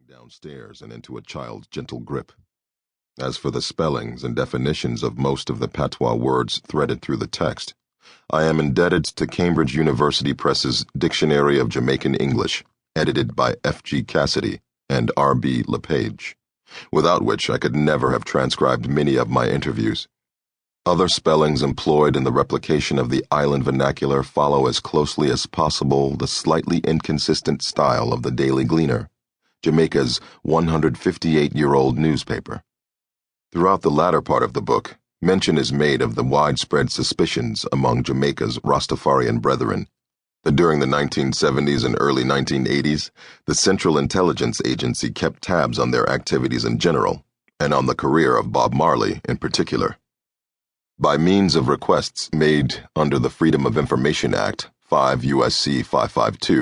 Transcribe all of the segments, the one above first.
downstairs and into a child's gentle grip. As for the spellings and definitions of most of the patois words threaded through the text, I am indebted to Cambridge University Press's Dictionary of Jamaican English, edited by F.G. Cassidy and R.B. LePage, without which I could never have transcribed many of my interviews. Other spellings employed in the replication of the island vernacular follow as closely as possible the slightly inconsistent style of the Daily Gleaner, Jamaica's 158-year-old newspaper. Throughout the latter part of the book, mention is made of the widespread suspicions among Jamaica's Rastafarian brethren that during the 1970s and early 1980s, the Central Intelligence Agency kept tabs on their activities in general, and on the career of Bob Marley in particular. By means of requests made under the Freedom of Information Act, 5 U.S.C. 552,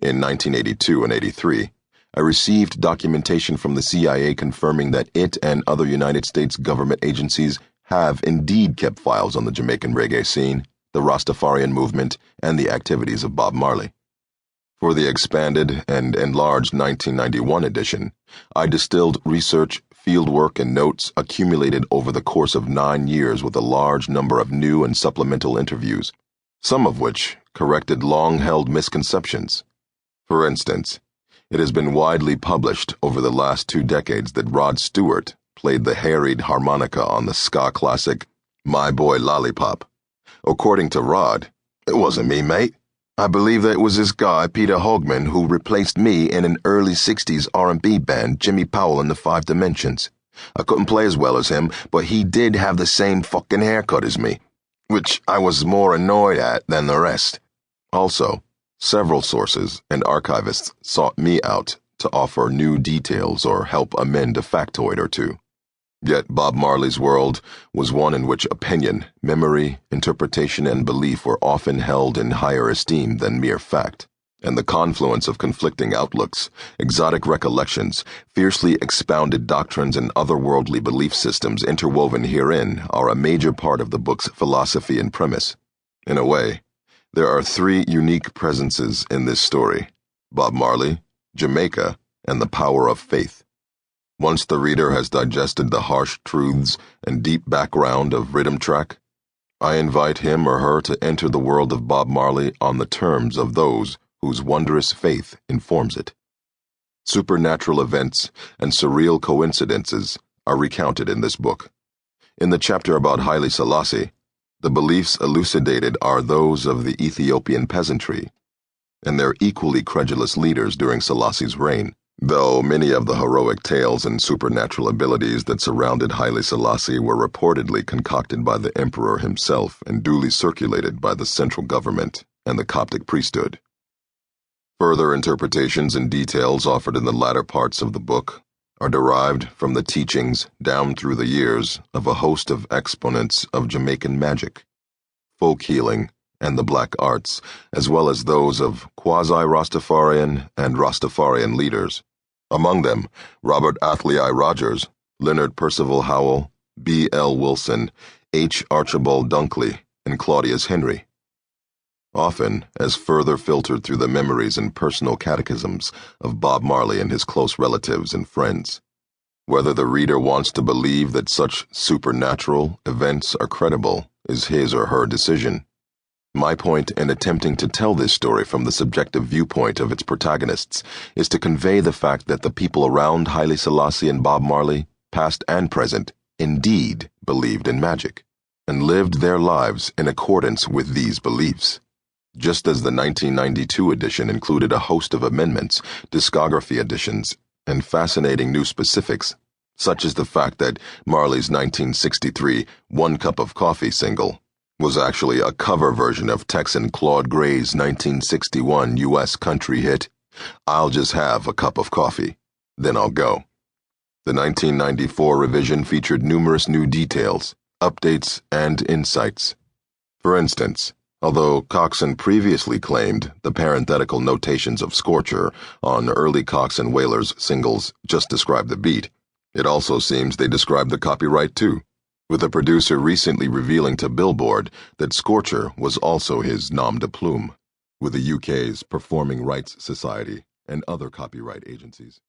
in 1982 and 83, I received documentation from the CIA confirming that it and other United States government agencies have indeed kept files on the Jamaican reggae scene, the Rastafarian movement, and the activities of Bob Marley. For the expanded and enlarged 1991 edition, I distilled research, fieldwork, and notes accumulated over the course of 9 years with a large number of new and supplemental interviews, some of which corrected long-held misconceptions. For instance, it has been widely published over the last 2 decades that Rod Stewart played the harried harmonica on the ska classic My Boy Lollipop. According to Rod, "It wasn't me, mate. I believe that it was this guy, Peter Hogman, who replaced me in an early 60s R&B band, Jimmy Powell and the Five Dimensions. I couldn't play as well as him, but he did have the same fucking haircut as me, which I was more annoyed at than the rest." Also, several sources and archivists sought me out to offer new details or help amend a factoid or two. Yet Bob Marley's world was one in which opinion, memory, interpretation, and belief were often held in higher esteem than mere fact, and the confluence of conflicting outlooks, exotic recollections, fiercely expounded doctrines, and otherworldly belief systems interwoven herein are a major part of the book's philosophy and premise. In a way, there are 3 unique presences in this story: Bob Marley, Jamaica, and the power of faith. Once the reader has digested the harsh truths and deep background of Rhythm Track, I invite him or her to enter the world of Bob Marley on the terms of those whose wondrous faith informs it. Supernatural events and surreal coincidences are recounted in this book. In the chapter about Haile Selassie, the beliefs elucidated are those of the Ethiopian peasantry and their equally credulous leaders during Selassie's reign, though many of the heroic tales and supernatural abilities that surrounded Haile Selassie were reportedly concocted by the emperor himself and duly circulated by the central government and the Coptic priesthood. Further interpretations and details offered in the latter parts of the book are derived from the teachings down through the years of a host of exponents of Jamaican magic, folk healing, and the black arts, as well as those of quasi-Rastafarian and Rastafarian leaders. Among them, Robert Athley I. Rogers, Leonard Percival Howell, B. L. Wilson, H. Archibald Dunkley, and Claudius Henry. Often, as further filtered through the memories and personal catechisms of Bob Marley and his close relatives and friends. Whether the reader wants to believe that such supernatural events are credible is his or her decision. My point in attempting to tell this story from the subjective viewpoint of its protagonists is to convey the fact that the people around Haile Selassie and Bob Marley, past and present, indeed believed in magic, and lived their lives in accordance with these beliefs. Just as the 1992 edition included a host of amendments, discography additions, and fascinating new specifics, such as the fact that Marley's 1963 One Cup of Coffee single was actually a cover version of Texan Claude Gray's 1961 U.S. country hit, I'll Just Have a Cup of Coffee, Then I'll Go. The 1994 revision featured numerous new details, updates, and insights. For instance, although Coxon previously claimed the parenthetical notations of Scorcher on early Cox and Whalers singles just describe the beat, it also seems they describe the copyright too, with a producer recently revealing to Billboard that Scorcher was also his nom de plume, with the UK's Performing Rights Society and other copyright agencies.